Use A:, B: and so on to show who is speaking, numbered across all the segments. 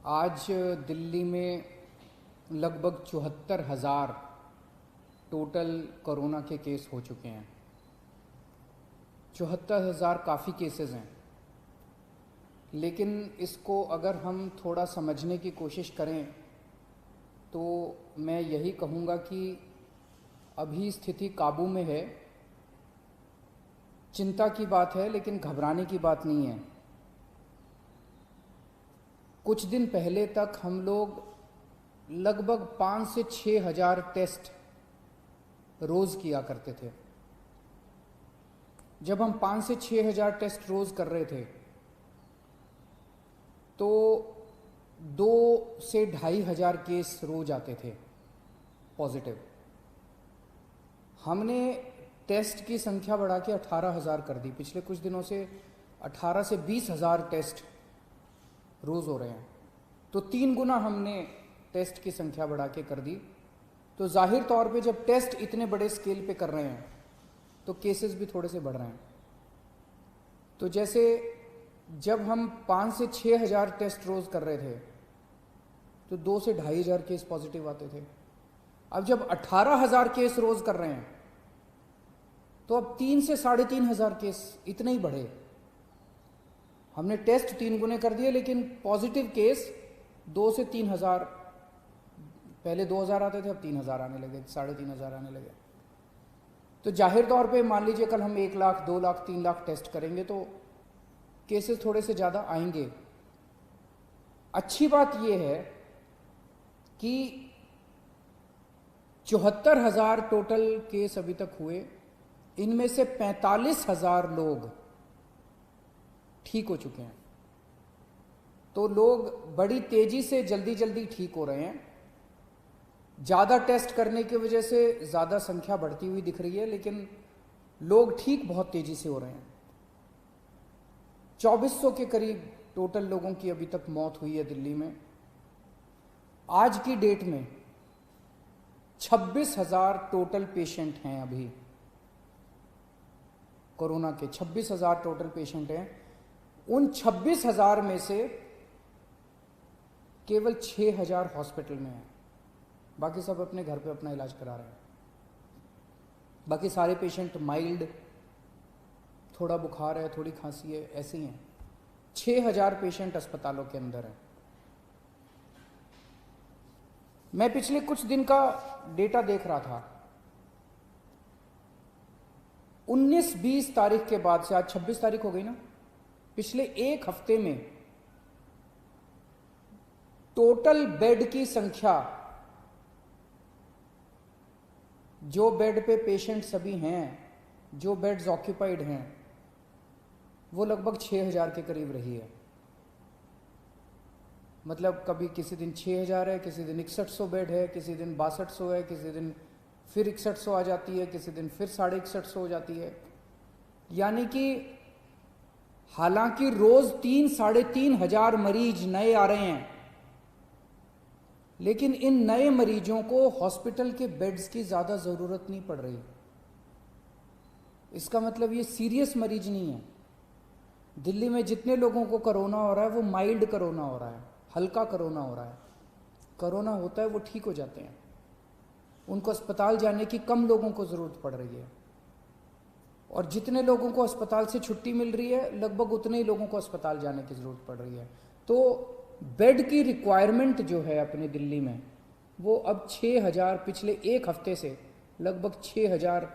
A: आज दिल्ली में लगभग 74,000 टोटल कोरोना के केस हो चुके हैं। 74,000 काफ़ी केसेस हैं, लेकिन इसको अगर हम थोड़ा समझने की कोशिश करें तो मैं यही कहूँगा कि अभी स्थिति काबू में है। चिंता की बात है, लेकिन घबराने की बात नहीं है। कुछ दिन पहले तक हम लोग लगभग 5 से 6 हज़ार टेस्ट रोज़ किया करते थे। जब हम 5 से 6 हज़ार टेस्ट रोज़ कर रहे थे तो 2 से 2,500 केस रोज आते थे पॉजिटिव। हमने टेस्ट की संख्या बढ़ा के 18,000 कर दी। पिछले कुछ दिनों से 18 से 20,000 टेस्ट रोज़ हो रहे हैं, तो 3 गुना हमने टेस्ट की संख्या बढ़ा के कर दी। तो जाहिर तौर पे जब टेस्ट इतने बड़े स्केल पे कर रहे हैं तो केसेस भी थोड़े से बढ़ रहे हैं। तो जैसे जब हम 5 से 6 हज़ार टेस्ट रोज़ कर रहे थे तो 2 से 2,500 केस पॉजिटिव आते थे। अब जब 18,000 केस रोज़ कर रहे हैं तो अब 3 से 3,500 केस इतने ही बढ़े। हमने टेस्ट 3 गुने कर दिए, लेकिन पॉजिटिव केस 2 से 3,000, पहले 2,000 आते थे, अब 3,000 आने लगे, 3,500 आने लगे। तो जाहिर तौर पे मान लीजिए कल हम 1 लाख, 2 लाख, 3 लाख टेस्ट करेंगे तो केसेस थोड़े से ज़्यादा आएंगे। अच्छी बात यह है कि 74,000 टोटल केस अभी तक हुए, इनमें से 45,000 लोग ठीक हो चुके हैं। तो लोग बड़ी तेजी से जल्दी जल्दी ठीक हो रहे हैं। ज़्यादा टेस्ट करने की वजह से ज़्यादा संख्या बढ़ती हुई दिख रही है, लेकिन लोग ठीक बहुत तेजी से हो रहे हैं। 2400 के करीब टोटल लोगों की अभी तक मौत हुई है दिल्ली में। आज की डेट में 26,000 टोटल पेशेंट हैं। अभी कोरोना के 26,000 टोटल पेशेंट हैं। उन 26,000 में से केवल 6,000 हॉस्पिटल में हैं, बाकी सब अपने घर पे अपना इलाज करा रहे हैं। बाकी सारे पेशेंट माइल्ड, थोड़ा बुखार है, थोड़ी खांसी है, ऐसे ही हैं। 6,000 पेशेंट अस्पतालों के अंदर हैं। मैं पिछले कुछ दिन का डेटा देख रहा था। 19-20 तारीख के बाद से, आज 26 तारीख हो गई ना, पिछले एक हफ्ते में टोटल बेड की संख्या, जो बेड पे पेशेंट सभी हैं, जो बेड्स ऑक्यूपाइड हैं, वो लगभग 6,000 के करीब रही है। मतलब कभी किसी दिन 6,000 है, किसी दिन 6100 बेड है, किसी दिन 6200 है, किसी दिन फिर 6100 आ जाती है, किसी दिन फिर 6150 हो जाती है। यानी कि हालांकि रोज 3-3,500 मरीज नए आ रहे हैं, लेकिन इन नए मरीजों को हॉस्पिटल के बेड्स की ज्यादा जरूरत नहीं पड़ रही। इसका मतलब ये सीरियस मरीज नहीं है। दिल्ली में जितने लोगों को कोरोना हो रहा है वो माइल्ड कोरोना हो रहा है, हल्का कोरोना हो रहा है। कोरोना होता है वो ठीक हो जाते हैं, उनको अस्पताल जाने की कम लोगों को ज़रूरत पड़ रही है। और जितने लोगों को अस्पताल से छुट्टी मिल रही है, लगभग उतने ही लोगों को अस्पताल जाने की ज़रूरत पड़ रही है। तो बेड की रिक्वायरमेंट जो है अपने दिल्ली में, वो अब 6,000, पिछले एक हफ्ते से लगभग 6,000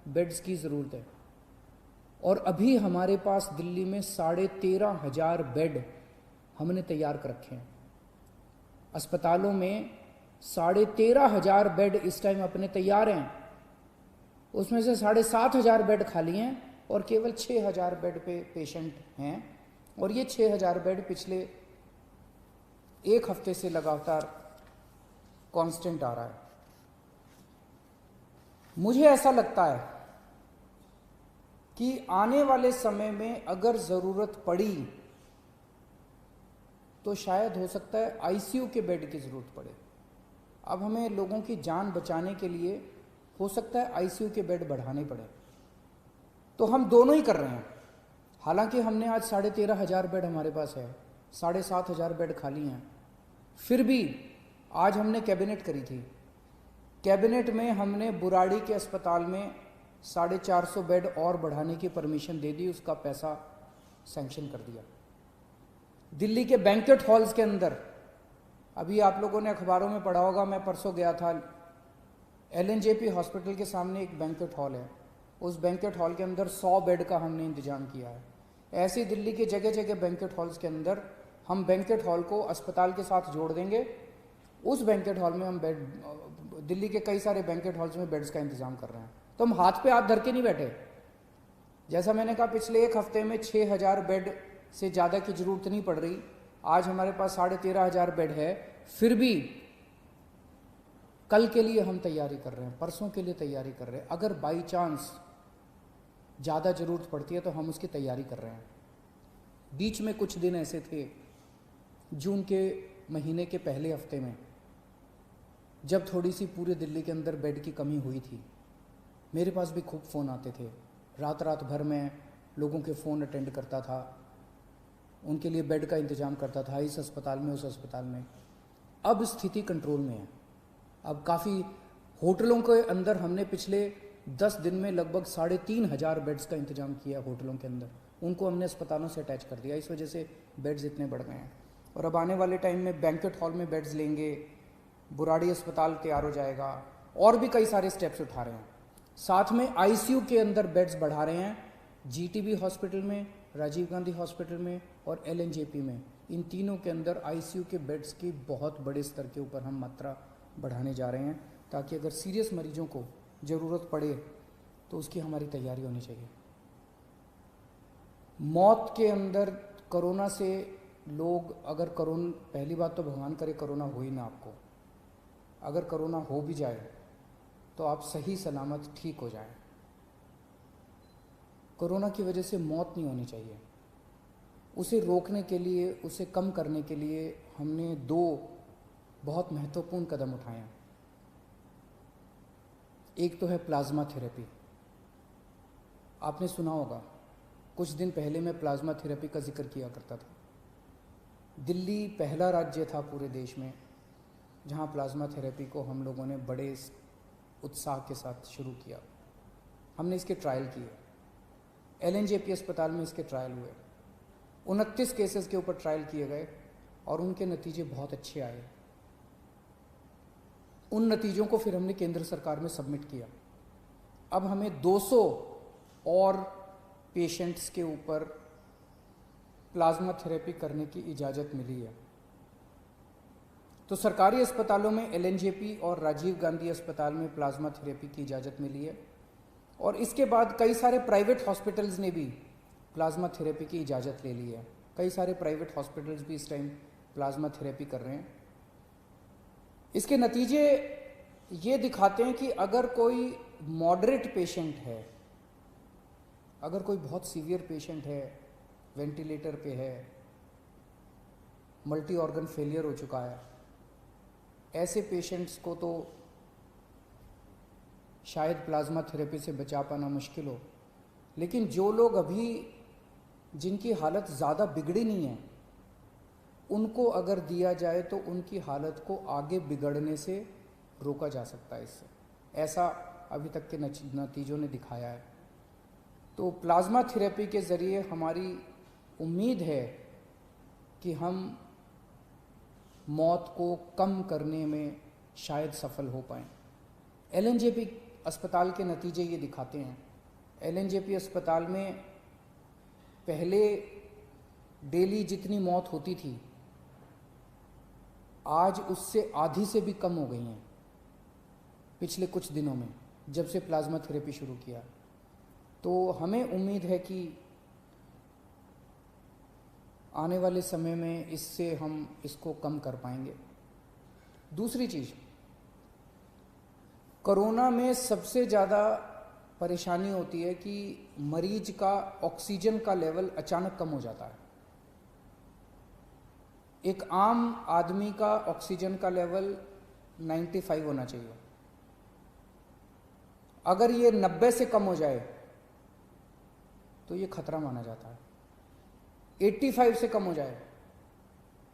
A: बेड्स की ज़रूरत है। और अभी हमारे पास दिल्ली में 13,500 बेड हमने तैयार कर रखे हैं। अस्पतालों में 13,500 बेड इस टाइम अपने तैयार हैं। उसमें से 7,500 बेड खाली हैं और केवल 6,000 बेड पे पेशेंट हैं। और ये 6,000 बेड पिछले एक हफ्ते से लगातार कांस्टेंट आ रहा है। मुझे ऐसा लगता है कि आने वाले समय में अगर ज़रूरत पड़ी तो शायद हो सकता है आईसीयू के बेड की ज़रूरत पड़े। अब हमें लोगों की जान बचाने के लिए हो सकता है आईसीयू के बेड बढ़ाने पड़े। तो हम दोनों ही कर रहे हैं। हालांकि हमने आज 13,500 बेड हमारे पास है, 7,500 बेड खाली हैं, फिर भी आज हमने कैबिनेट करी थी, कैबिनेट में हमने बुराड़ी के अस्पताल में 450 बेड और बढ़ाने की परमिशन दे दी, उसका पैसा सैंक्शन कर दिया। दिल्ली के बैंक्वेट हॉल्स के अंदर, अभी आप लोगों ने अखबारों में पढ़ा होगा, मैं परसों गया था, एलएनजेपी हॉस्पिटल के सामने एक बैंक्वेट हॉल है, उस बैंक्वेट हॉल के अंदर 100 बेड का हमने इंतजाम किया है। ऐसे दिल्ली के जगह जगह बैंक्वेट हॉल्स के अंदर हम बैंक्वेट हॉल को अस्पताल के साथ जोड़ देंगे। उस बैंक्वेट हॉल में हम बेड, दिल्ली के कई सारे बैंक्वेट हॉल्स में बेड्स का इंतजाम कर रहे हैं। तो हम हाथ पे हाथ धर के नहीं बैठे। जैसा मैंने कहा, पिछले एक हफ्ते में 6000 बेड से ज़्यादा की जरूरत नहीं पड़ रही। आज हमारे पास 13,500 बेड है, फिर भी कल के लिए हम तैयारी कर रहे हैं, परसों के लिए तैयारी कर रहे हैं। अगर बाई चांस ज़्यादा ज़रूरत पड़ती है तो हम उसकी तैयारी कर रहे हैं। बीच में कुछ दिन ऐसे थे, जून के महीने के पहले हफ्ते में, जब थोड़ी सी पूरे दिल्ली के अंदर बेड की कमी हुई थी, मेरे पास भी खूब फ़ोन आते थे। रात रात भर में लोगों के फ़ोन अटेंड करता था, उनके लिए बेड का इंतज़ाम करता था, इस अस्पताल में, उस अस्पताल में। अब स्थिति कंट्रोल में है। अब काफ़ी होटलों के अंदर हमने पिछले 10 दिन में लगभग 3,500 बेड्स का इंतजाम किया होटलों के अंदर, उनको हमने अस्पतालों से अटैच कर दिया। इस वजह से बेड्स इतने बढ़ गए हैं। और अब आने वाले टाइम में बैंक्वेट हॉल में बेड्स लेंगे, बुराड़ी अस्पताल तैयार हो जाएगा, और भी कई सारे स्टेप्स उठा रहे हैं। साथ में आईसीयू के अंदर बेड्स बढ़ा रहे हैं, जीटीबी हॉस्पिटल में, राजीव गांधी हॉस्पिटल में और एलएनजेपी में। इन तीनों के अंदर आईसीयू के बेड्स की बहुत बड़े स्तर के ऊपर हम मात्रा बढ़ाने जा रहे हैं, ताकि अगर सीरियस मरीजों को ज़रूरत पड़े तो उसकी हमारी तैयारी होनी चाहिए। मौत के अंदर कोरोना से लोग, अगर कोरोना, पहली बात तो भगवान करे कोरोना हो ही ना आपको, अगर कोरोना हो भी जाए तो आप सही सलामत ठीक हो जाएं। कोरोना की वजह से मौत नहीं होनी चाहिए। उसे रोकने के लिए, उसे कम करने के लिए हमने 2 बहुत महत्वपूर्ण कदम उठाए हैं। एक तो है प्लाज्मा थेरेपी। आपने सुना होगा, कुछ दिन पहले मैं प्लाज्मा थेरेपी का जिक्र किया करता था। दिल्ली पहला राज्य था पूरे देश में जहां प्लाज्मा थेरेपी को हम लोगों ने बड़े उत्साह के साथ शुरू किया। हमने इसके ट्रायल किए, एलएनजेपी अस्पताल में इसके ट्रायल हुए। 29 केसेस के ऊपर ट्रायल किए गए और उनके नतीजे बहुत अच्छे आए। उन नतीजों को फिर हमने केंद्र सरकार में सबमिट किया। अब हमें 200 और पेशेंट्स के ऊपर प्लाज्मा थेरेपी करने की इजाज़त मिली है। तो सरकारी अस्पतालों में एलएनजेपी और राजीव गांधी अस्पताल में प्लाज्मा थेरेपी की इजाज़त मिली है, और इसके बाद कई सारे प्राइवेट हॉस्पिटल्स ने भी प्लाज्मा थेरेपी की इजाज़त ले ली है। कई सारे प्राइवेट हॉस्पिटल्स भी इस टाइम प्लाज्मा थेरेपी कर रहे हैं। इसके नतीजे ये दिखाते हैं कि अगर कोई मॉडरेट पेशेंट है, अगर कोई बहुत सीवियर पेशेंट है, वेंटिलेटर पे है, मल्टी ऑर्गन फेलियर हो चुका है, ऐसे पेशेंट्स को तो शायद प्लाज्मा थेरेपी से बचा पाना मुश्किल हो, लेकिन जो लोग अभी, जिनकी हालत ज़्यादा बिगड़ी नहीं है, उनको अगर दिया जाए तो उनकी हालत को आगे बिगड़ने से रोका जा सकता है इससे। ऐसा अभी तक के नतीजों ने दिखाया है। तो प्लाज्मा थेरेपी के ज़रिए हमारी उम्मीद है कि हम मौत को कम करने में शायद सफल हो पाएँ। एलएनजेपी अस्पताल के नतीजे ये दिखाते हैं। एलएनजेपी अस्पताल में पहले डेली जितनी मौत होती थी, आज उससे आधी से भी कम हो गई हैं पिछले कुछ दिनों में, जब से प्लाज्मा थेरेपी शुरू किया। तो हमें उम्मीद है कि आने वाले समय में इससे हम इसको कम कर पाएंगे। दूसरी चीज़, कोरोना में सबसे ज़्यादा परेशानी होती है कि मरीज का ऑक्सीजन का लेवल अचानक कम हो जाता है। एक आम आदमी का ऑक्सीजन का लेवल 95 होना चाहिए। अगर ये 90 से कम हो जाए तो ये खतरा माना जाता है। 85 से कम हो जाए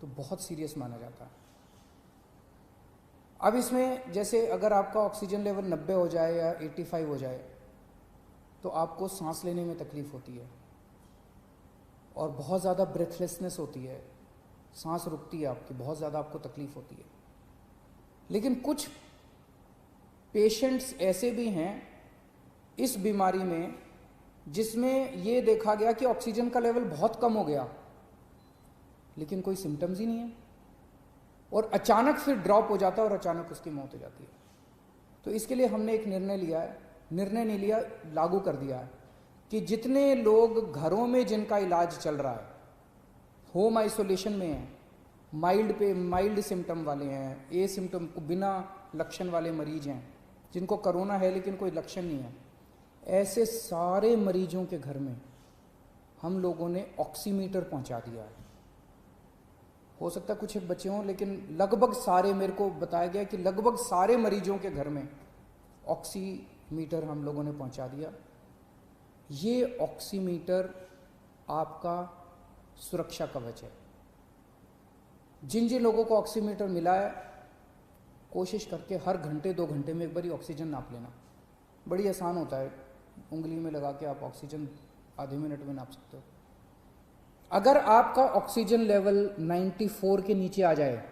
A: तो बहुत सीरियस माना जाता है। अब इसमें जैसे अगर आपका ऑक्सीजन लेवल 90 हो जाए या 85 हो जाए तो आपको सांस लेने में तकलीफ होती है और बहुत ज़्यादा ब्रेथलेसनेस होती है, सांस रुकती है आपकी, बहुत ज़्यादा आपको तकलीफ होती है। लेकिन कुछ पेशेंट्स ऐसे भी हैं इस बीमारी में जिसमें ये देखा गया कि ऑक्सीजन का लेवल बहुत कम हो गया लेकिन कोई सिम्टम्स ही नहीं है और अचानक फिर ड्रॉप हो जाता है और अचानक उसकी मौत हो जाती है। तो इसके लिए हमने एक निर्णय लिया है, निर्णय नहीं लिया, लागू कर दिया है कि जितने लोग घरों में जिनका इलाज चल रहा है, होम आइसोलेशन में हैं, माइल्ड सिम्टम वाले हैं, ए सिम्टम बिना लक्षण वाले मरीज हैं, जिनको कोरोना है लेकिन कोई लक्षण नहीं है, ऐसे सारे मरीजों के घर में हम लोगों ने ऑक्सीमीटर पहुंचा दिया है। हो सकता है कुछ एक बच्चे हों लेकिन लगभग सारे, मेरे को बताया गया कि लगभग सारे मरीजों के घर में ऑक्सीमीटर हम लोगों ने पहुंचा दिया। ये ऑक्सीमीटर आपका सुरक्षा कवच है। जिन जिन लोगों को ऑक्सीमीटर मिला है, कोशिश करके हर घंटे 2 घंटे में एक बार ऑक्सीजन नाप लेना। बड़ी आसान होता है, उंगली में लगा के आप ऑक्सीजन आधे मिनट में नाप सकते हो। अगर आपका ऑक्सीजन लेवल 94 के नीचे आ जाए,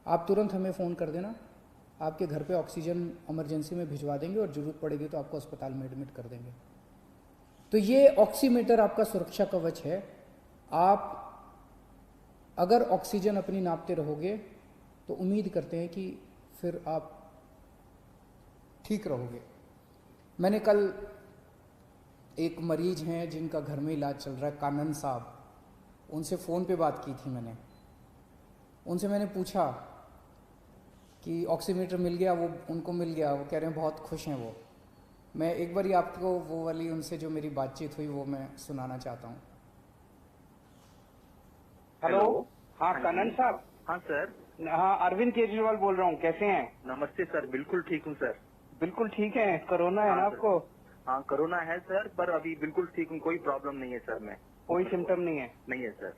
A: आप तुरंत हमें फ़ोन कर देना, आपके घर पे ऑक्सीजन इमरजेंसी में भिजवा देंगे और ज़रूरत पड़ेगी तो आपको अस्पताल में एडमिट कर देंगे। तो ये ऑक्सीमीटर आपका सुरक्षा कवच है। आप अगर ऑक्सीजन अपनी नापते रहोगे तो उम्मीद करते हैं कि फिर आप ठीक रहोगे। मैंने कल एक मरीज हैं जिनका घर में इलाज चल रहा है, कानन साहब, उनसे फ़ोन पे बात की थी मैंने। उनसे मैंने पूछा कि ऑक्सीमीटर मिल गया, वो उनको मिल गया, वो कह रहे हैं बहुत खुश हैं वो। मैं एक बार ही आपको वो वाली उनसे जो मेरी बातचीत हुई वो मैं सुनाना चाहता हूँ।
B: हेलो।
C: हाँ कानन साहब।
B: हाँ सर।
C: हाँ अरविंद केजरीवाल बोल रहा हूँ, कैसे हैं?
B: नमस्ते सर, बिल्कुल ठीक हूँ सर।
C: बिल्कुल ठीक है। कोरोना है
B: हाँ
C: ना
B: सर।
C: आपको?
B: हाँ कोरोना है सर, पर अभी बिल्कुल ठीक हूँ, कोई प्रॉब्लम नहीं है सर। मैं
C: कोई सिम्टम नहीं है?
B: नहीं है सर।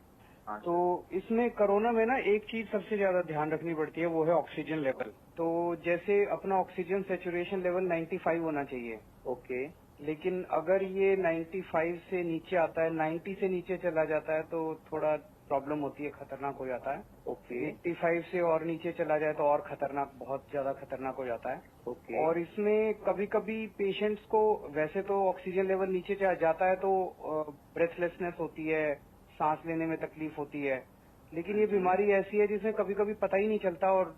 B: हाँ
C: तो इसमें कोरोना में ना एक चीज सबसे ज्यादा ध्यान रखनी पड़ती है, वो है ऑक्सीजन लेवल। तो जैसे अपना ऑक्सीजन सेचुरेशन लेवल 95 होना चाहिए,
B: ओके।
C: लेकिन अगर ये 95 से नीचे आता है, 90 से नीचे चला जाता है तो थोड़ा प्रॉब्लम होती है, खतरनाक हो जाता है।
B: ओके
C: 85 से और नीचे चला जाए तो और खतरनाक, बहुत ज्यादा खतरनाक हो जाता है।
B: ओके।
C: और इसमें कभी कभी पेशेंट्स को वैसे तो ऑक्सीजन लेवल नीचे जाता है तो ब्रेथलेसनेस होती है, सांस लेने में तकलीफ होती है, लेकिन ये बीमारी ऐसी है जिसमें कभी कभी पता ही नहीं चलता और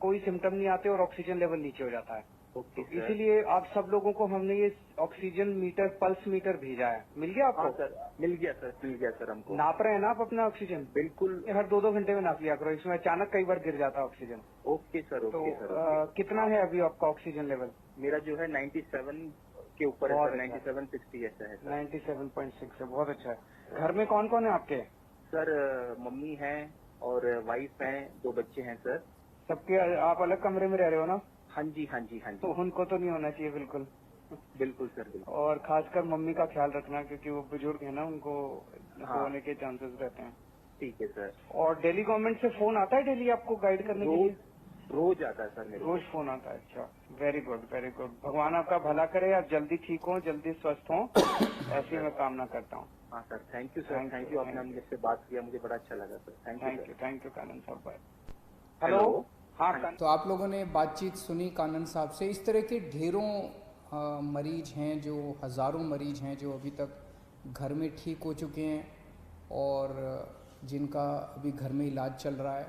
C: कोई सिम्टम नहीं आते और ऑक्सीजन लेवल नीचे हो जाता है।
B: ओके
C: तो इसीलिए आप सब लोगों को हमने ये ऑक्सीजन मीटर, पल्स मीटर भेजा है। मिल गया आपको?
B: हाँ सर, मिल गया सर हमको।
C: नाप रहे हैं ना आप अपना ऑक्सीजन?
B: बिल्कुल।
C: हर 2-2 घंटे में नाप लिया करो, इसमें अचानक कई बार गिर जाता है ऑक्सीजन।
B: ओके सर,
C: तो
B: ओके सर।
C: कितना है अभी आपका ऑक्सीजन लेवल?
B: मेरा जो है 97 के ऊपर है
C: बहुत
B: सर,
C: अच्छा।
B: 9760 ऐसा है सर।
C: 97.6 है, बहुत अच्छा है। घर में कौन कौन है आपके?
B: सर मम्मी है और वाइफ है, 2 बच्चे हैं सर।
C: सबके आप अलग कमरे में रह रहे हो ना?
B: हाँ जी हाँ जी हाँ
C: तो
B: जी।
C: उनको तो नहीं होना चाहिए बिल्कुल।
B: बिल्कुल सर, बिल्कुल।
C: और खासकर मम्मी का ख्याल रखना, क्योंकि वो बुजुर्ग है ना, उनको
B: हाँ।
C: होने के चांसेस रहते हैं।
B: ठीक है सर।
C: और दिल्ली गवर्नमेंट से फोन आता है डेली आपको गाइड करने के लिए?
B: रोज आता है सर मेरे को।
C: रोज फोन आता है? अच्छा, वेरी गुड वेरी गुड। भगवान आपका भला करे, आप जल्दी ठीक हो, जल्दी स्वस्थ हो, ऐसी मैं कामना करता हूँ।
B: हाँ sir, thank you sir, thank you. आपने मुझसे बात किया, मुझे बड़ा अच्छा लगा सर।
C: थैंक यू कानन साहब। बाय।
B: हेलो।
C: हाँ
A: तो आप लोगों ने बातचीत सुनी कानन साहब से। इस तरह के ढेरों मरीज हैं, जो हज़ारों मरीज हैं जो अभी तक घर में ठीक हो चुके हैं और जिनका अभी घर में इलाज चल रहा है,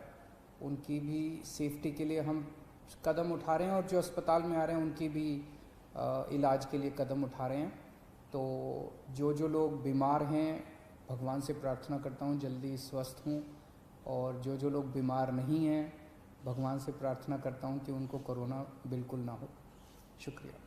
A: उनकी भी सेफ्टी के लिए हम कदम उठा रहे हैं और जो अस्पताल में आ रहे हैं उनकी भी इलाज के लिए कदम उठा रहे हैं। तो जो लोग बीमार हैं, भगवान से प्रार्थना करता हूँ जल्दी स्वस्थ हों, और जो लोग बीमार नहीं हैं, भगवान से प्रार्थना करता हूँ कि उनको कोरोना बिल्कुल ना हो। शुक्रिया।